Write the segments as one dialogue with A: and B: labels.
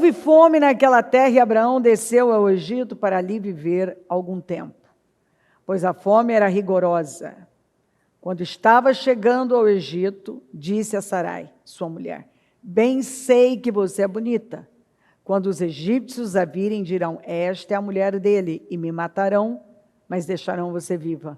A: Houve fome naquela terra e Abraão desceu ao Egito para ali viver algum tempo, pois a fome era rigorosa. Quando estava chegando ao Egito, disse a Sarai, sua mulher: bem sei que você é bonita. Quando os egípcios a virem, dirão: esta é a mulher dele, e me matarão, mas deixarão você viva.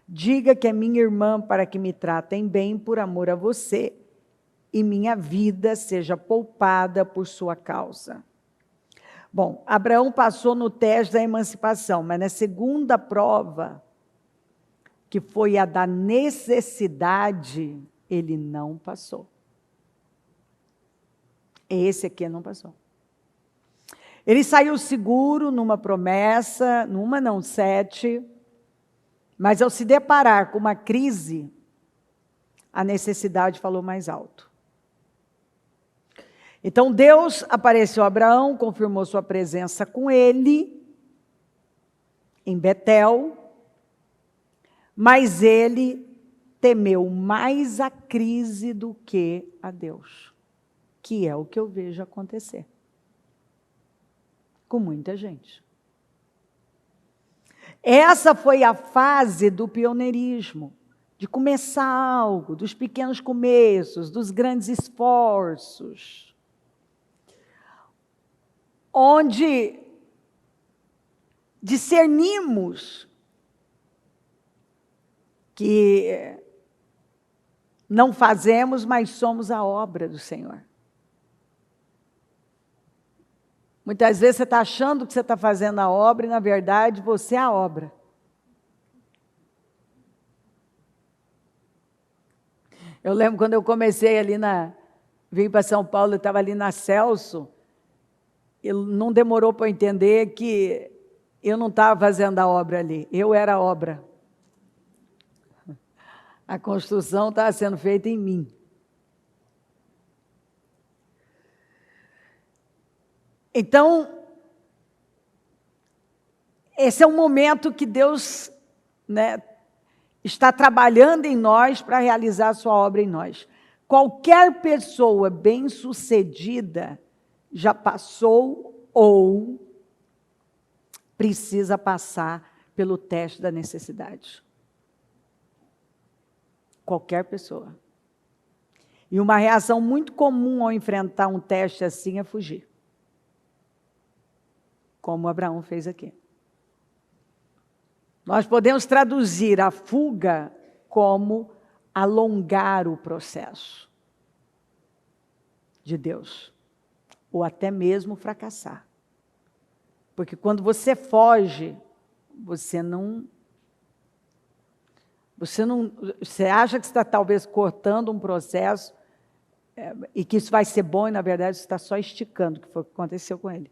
A: Diga que é minha irmã, para que me tratem bem por amor a você, e minha vida seja poupada por sua causa. Bom, Abraão passou no teste da emancipação, mas na segunda prova, que foi a da necessidade, ele não passou. Esse aqui não passou. Ele saiu seguro numa promessa, numa não, 7, mas ao se deparar com uma crise, a necessidade falou mais alto. Então Deus apareceu a Abraão, confirmou sua presença com ele, em Betel, mas ele temeu mais a crise do que a Deus, que é o que eu vejo acontecer com muita gente. Essa foi a fase do pioneirismo, de começar algo, dos pequenos começos, dos grandes esforços, onde discernimos que não fazemos, mas somos a obra do Senhor. Muitas vezes você está achando que você está fazendo a obra e, na verdade, você é a obra. Eu lembro quando eu comecei ali vim para São Paulo, eu estava ali na Celso, e não demorou para eu entender que eu não estava fazendo a obra ali, eu era a obra. A construção estava sendo feita em mim. Então, esse é um momento que Deus, está trabalhando em nós para realizar a sua obra em nós. Qualquer pessoa bem-sucedida já passou ou precisa passar pelo teste da necessidade. Qualquer pessoa. E uma reação muito comum ao enfrentar um teste assim é fugir. Como Abraão fez aqui. Nós podemos traduzir a fuga como alongar o processo de Deus, ou até mesmo fracassar. Porque quando você foge, você acha que está talvez cortando um processo e que isso vai ser bom, e na verdade você está só esticando, que foi o que aconteceu com ele.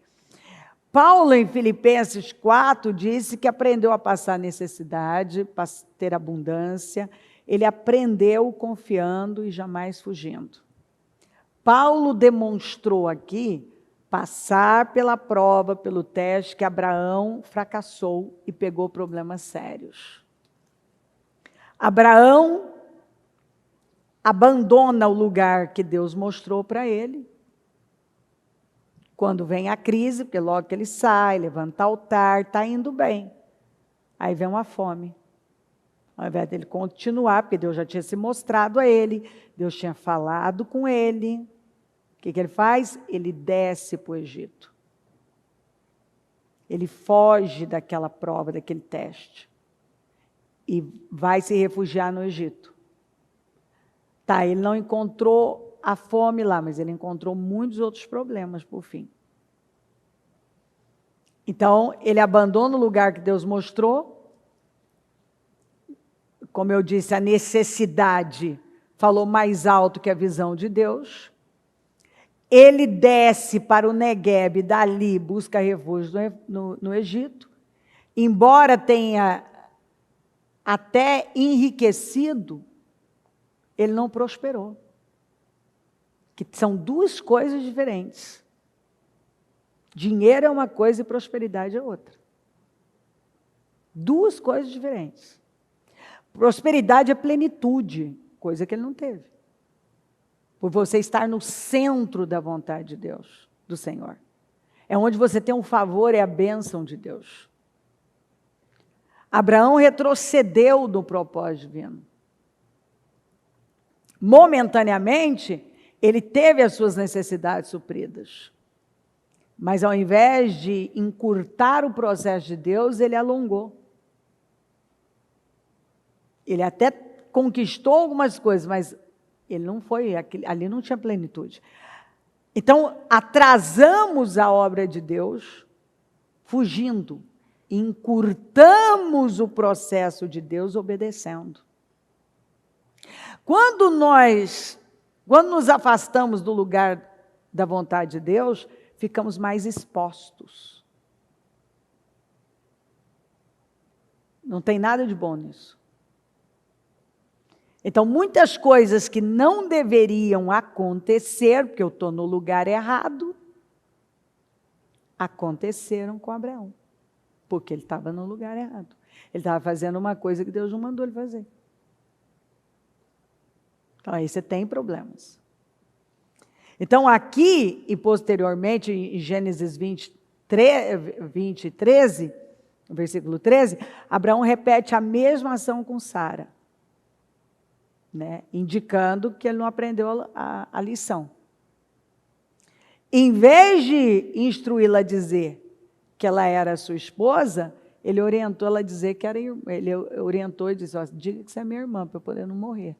A: Paulo, em Filipenses 4, disse que aprendeu a passar necessidade, para ter abundância. Ele aprendeu confiando e jamais fugindo. Paulo demonstrou aqui passar pela prova, pelo teste, que Abraão fracassou e pegou problemas sérios. Abraão abandona o lugar que Deus mostrou para ele. Quando vem a crise, porque logo que ele sai, levanta altar, está indo bem. Aí vem uma fome. Ao invés dele continuar, porque Deus já tinha se mostrado a ele, Deus tinha falado com ele. O que ele faz? Ele desce para o Egito. Ele foge daquela prova, daquele teste. E vai se refugiar no Egito. Tá, ele não encontrou a fome lá, mas ele encontrou muitos outros problemas por fim. Então, ele abandona o lugar que Deus mostrou. Como eu disse, a necessidade falou mais alto que a visão de Deus. Ele desce para o Negueb, dali busca refúgio no Egito. Embora tenha até enriquecido, ele não prosperou. Que são duas coisas diferentes. Dinheiro é uma coisa e prosperidade é outra. Duas coisas diferentes. Prosperidade é plenitude, coisa que ele não teve. Por você estar no centro da vontade de Deus, do Senhor. É onde você tem um favor e a bênção de Deus. Abraão retrocedeu do propósito divino. Momentaneamente, ele teve as suas necessidades supridas. Mas ao invés de encurtar o processo de Deus, ele alongou. Ele até conquistou algumas coisas, mas ele não foi, ali não tinha plenitude. Então, atrasamos a obra de Deus, fugindo, encurtamos o processo de Deus obedecendo. Quando nos afastamos do lugar da vontade de Deus, ficamos mais expostos. Não tem nada de bom nisso. Então, muitas coisas que não deveriam acontecer, porque eu estou no lugar errado, aconteceram com Abraão, porque ele estava no lugar errado. Ele estava fazendo uma coisa que Deus não mandou ele fazer. Então, aí você tem problemas. Então, aqui e posteriormente, em Gênesis 20, 13, versículo 13, Abraão repete a mesma ação com Sara, né? Indicando que ele não aprendeu a lição. Em vez de instruí-la a dizer que ela era sua esposa, ele orientou ela a dizer que era irmã. Ele orientou e disse, diga que você é minha irmã, para eu poder não morrer.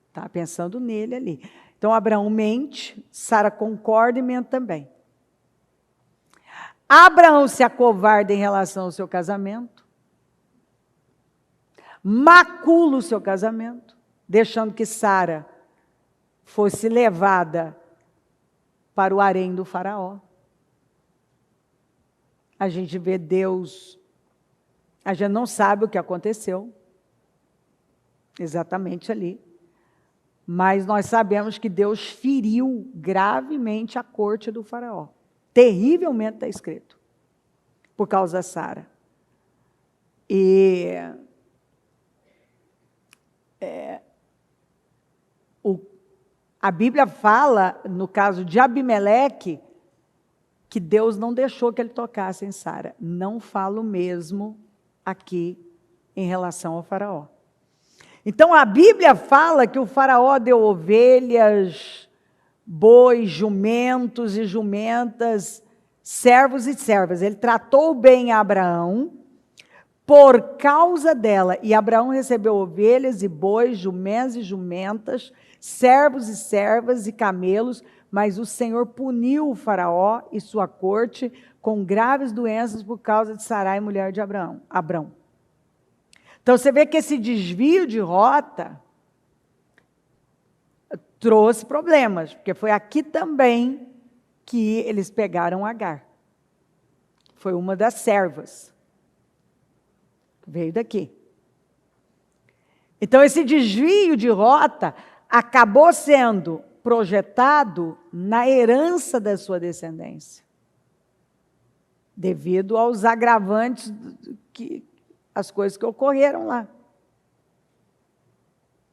A: Está pensando nele ali. Então, Abraão mente, Sara concorda e mente também. Abraão se acovarda em relação ao seu casamento, macula o seu casamento, deixando que Sara fosse levada para o harém do faraó. A gente vê Deus, a gente não sabe o que aconteceu, exatamente ali. Mas nós sabemos que Deus feriu gravemente a corte do faraó. Terrivelmente está escrito. Por causa da Sara. E a Bíblia fala, no caso de Abimeleque, que Deus não deixou que ele tocasse em Sara. Não falo mesmo aqui em relação ao faraó. Então, a Bíblia fala que o faraó deu ovelhas, bois, jumentos e jumentas, servos e servas. Ele tratou bem a Abraão por causa dela. E Abraão recebeu ovelhas e bois, jumentos e jumentas, servos e servas e camelos, mas o Senhor puniu o faraó e sua corte com graves doenças por causa de Sarai, mulher de Abrão. Então, você vê que esse desvio de rota trouxe problemas, porque foi aqui também que eles pegaram Agar. Foi uma das servas. Veio daqui. Então, esse desvio de rota acabou sendo projetado na herança da sua descendência, devido aos agravantes as coisas que ocorreram lá.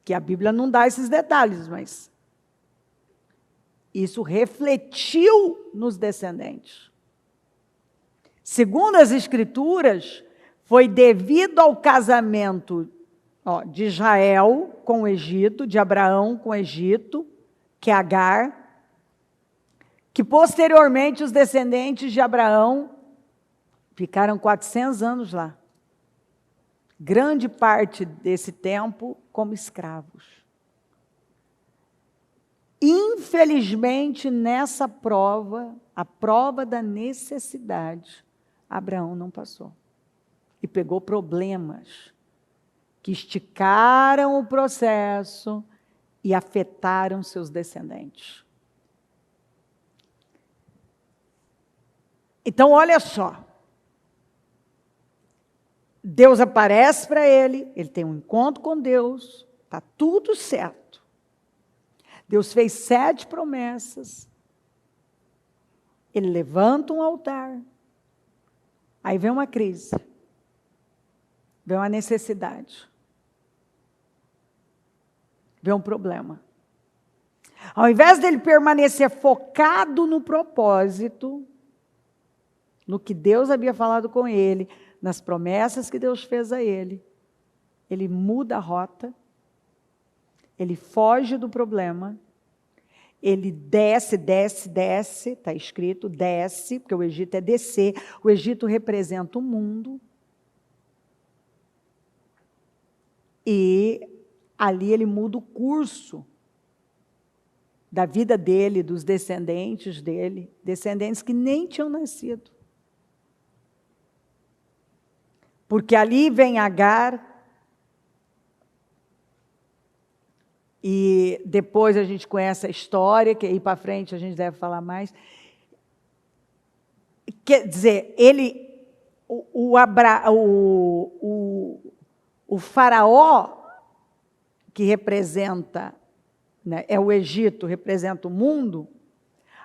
A: Que a Bíblia não dá esses detalhes, mas isso refletiu nos descendentes. Segundo as Escrituras, foi devido ao casamento de Israel com o Egito, de Abraão com o Egito, que é Agar, que posteriormente os descendentes de Abraão ficaram 400 anos lá. Grande parte desse tempo como escravos. Infelizmente, nessa prova, a prova da necessidade, Abraão não passou. E pegou problemas que esticaram o processo e afetaram seus descendentes. Então, olha só. Deus aparece para ele tem um encontro com Deus, está tudo certo. Deus fez 7 promessas. Ele levanta um altar. Aí vem uma crise. Vem uma necessidade. Vem um problema. Ao invés dele permanecer focado no propósito, no que Deus havia falado com ele, nas promessas que Deus fez a ele muda a rota, ele foge do problema, ele desce, está escrito, desce, porque o Egito é descer, o Egito representa o mundo, e ali ele muda o curso da vida dele, dos descendentes dele, descendentes que nem tinham nascido. Porque ali vem Agar, e depois a gente conhece a história, que aí para frente a gente deve falar mais. Quer dizer, o faraó, que representa, né, é o Egito, representa o mundo,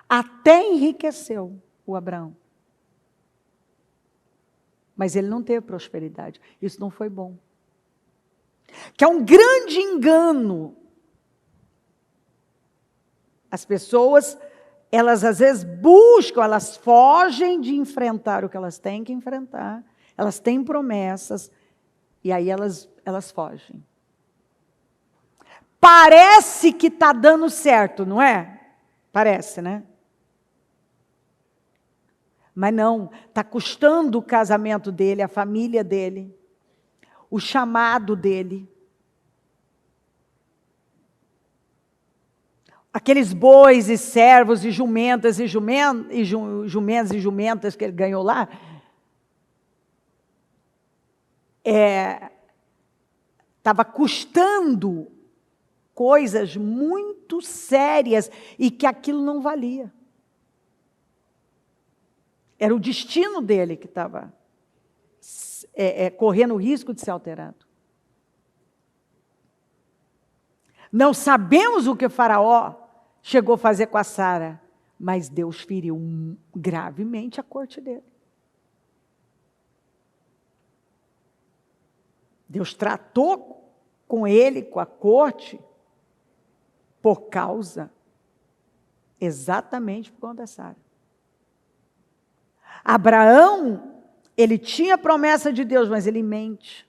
A: até enriqueceu o Abraão. Mas ele não teve prosperidade. Isso não foi bom. Que é um grande engano. As pessoas, elas às vezes buscam, elas fogem de enfrentar o que elas têm que enfrentar. Elas têm promessas, e aí elas fogem. Parece que está dando certo, não é? Parece, né? Mas não, está custando o casamento dele, a família dele, o chamado dele. Aqueles bois e servos e jumentas e jumentos e jumentas que ele ganhou lá, estava custando coisas muito sérias e que aquilo não valia. Era o destino dele que estava correndo o risco de ser alterado. Não sabemos o que o faraó chegou a fazer com a Sara, mas Deus feriu gravemente a corte dele. Deus tratou com ele, com a corte, por causa, exatamente por conta da Sara. Abraão, ele tinha a promessa de Deus, mas ele mente.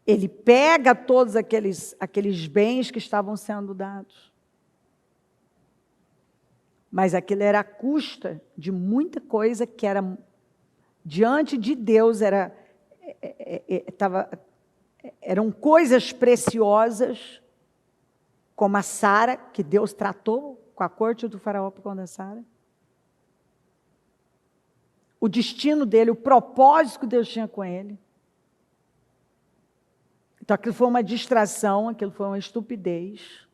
A: Ele pega todos aqueles bens que estavam sendo dados. Mas aquilo era à custa de muita coisa que era, diante de Deus, eram coisas preciosas, como a Sara, que Deus tratou com a corte do faraó por conta da Sara. O destino dele, o propósito que Deus tinha com ele. Então aquilo foi uma distração, aquilo foi uma estupidez.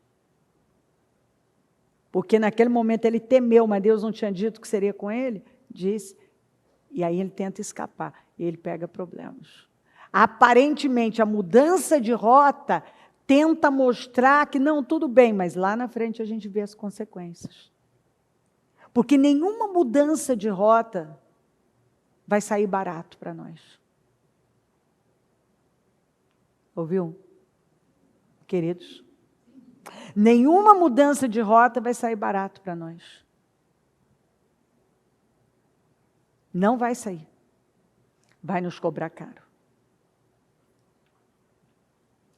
A: Porque naquele momento ele temeu, mas Deus não tinha dito que seria com ele, disse, e aí ele tenta escapar, e ele pega problemas. Aparentemente a mudança de rota tenta mostrar que não, tudo bem, mas lá na frente a gente vê as consequências. Porque nenhuma mudança de rota vai sair barato para nós. Ouviu? Queridos? Nenhuma mudança de rota vai sair barato para nós. Não vai sair. Vai nos cobrar caro.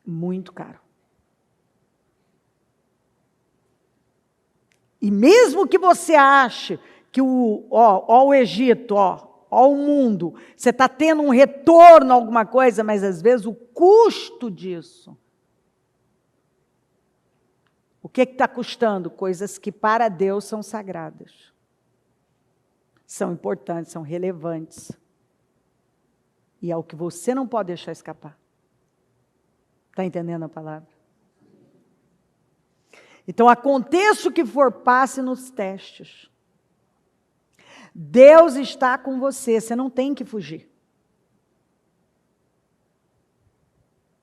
A: Muito caro. E mesmo que você ache que o Egito, o mundo, você está tendo um retorno a alguma coisa, mas às vezes o custo disso. O que está custando? Coisas que para Deus são sagradas. São importantes, são relevantes. E é o que você não pode deixar escapar. Está entendendo a palavra? Então, aconteça o que for, passe nos testes. Deus está com você, você não tem que fugir.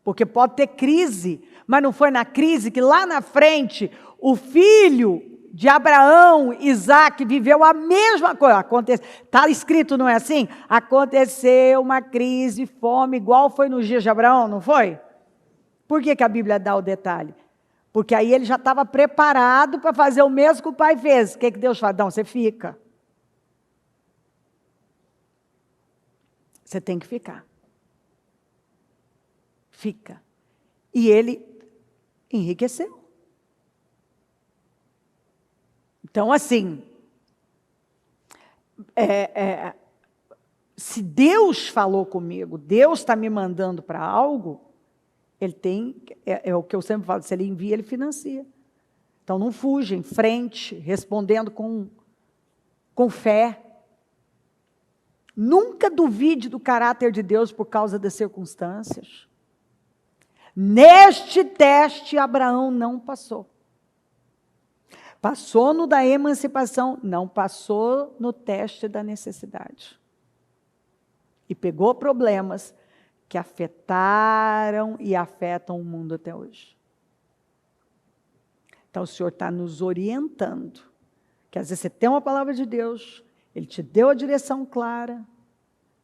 A: Porque pode ter crise, mas não foi na crise que lá na frente o filho de Abraão, Isaac, viveu a mesma coisa. Está escrito, não é assim? Aconteceu uma crise, fome, igual foi nos dias de Abraão, não foi? Por que a Bíblia dá o detalhe? Porque aí ele já estava preparado para fazer o mesmo que o pai fez. O que Deus fala? Não, você fica. Você tem que ficar. Fica. E ele enriqueceu. Então, assim, se Deus falou comigo, Deus está me mandando para algo, ele tem, é o que eu sempre falo, se ele envia, ele financia. Então, não fuja, em frente, respondendo com fé. Nunca duvide do caráter de Deus por causa das circunstâncias. Neste teste, Abraão não passou. Passou no da emancipação, não passou no teste da necessidade. E pegou problemas que afetaram e afetam o mundo até hoje. Então o Senhor está nos orientando, que às vezes você tem uma palavra de Deus, Ele te deu a direção clara,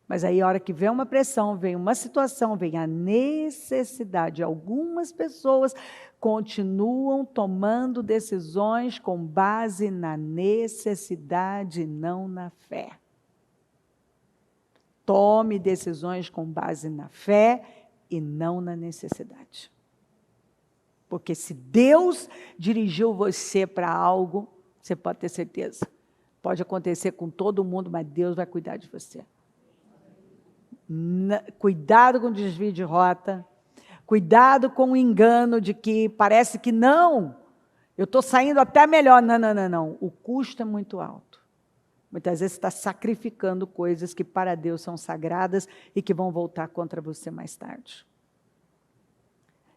A: mas aí a hora que vem uma pressão, vem uma situação, vem a necessidade, algumas pessoas continuam tomando decisões com base na necessidade, não na fé. Tome decisões com base na fé e não na necessidade. Porque se Deus dirigiu você para algo, você pode ter certeza. Pode acontecer com todo mundo, mas Deus vai cuidar de você. Cuidado com o desvio de rota. Cuidado com o engano de que parece que não, eu estou saindo até melhor. Não. O custo é muito alto. Muitas vezes você está sacrificando coisas que para Deus são sagradas e que vão voltar contra você mais tarde.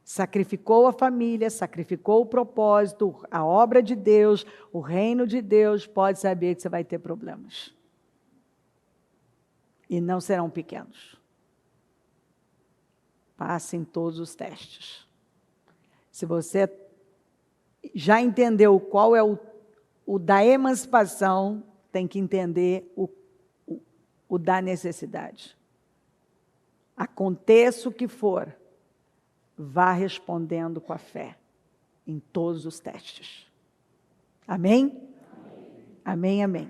A: Sacrificou a família, sacrificou o propósito, a obra de Deus, o reino de Deus, pode saber que você vai ter problemas. E não serão pequenos. Passe em todos os testes. Se você já entendeu qual é o da emancipação, tem que entender o da necessidade. Aconteça o que for, vá respondendo com a fé em todos os testes. Amém? Amém, amém.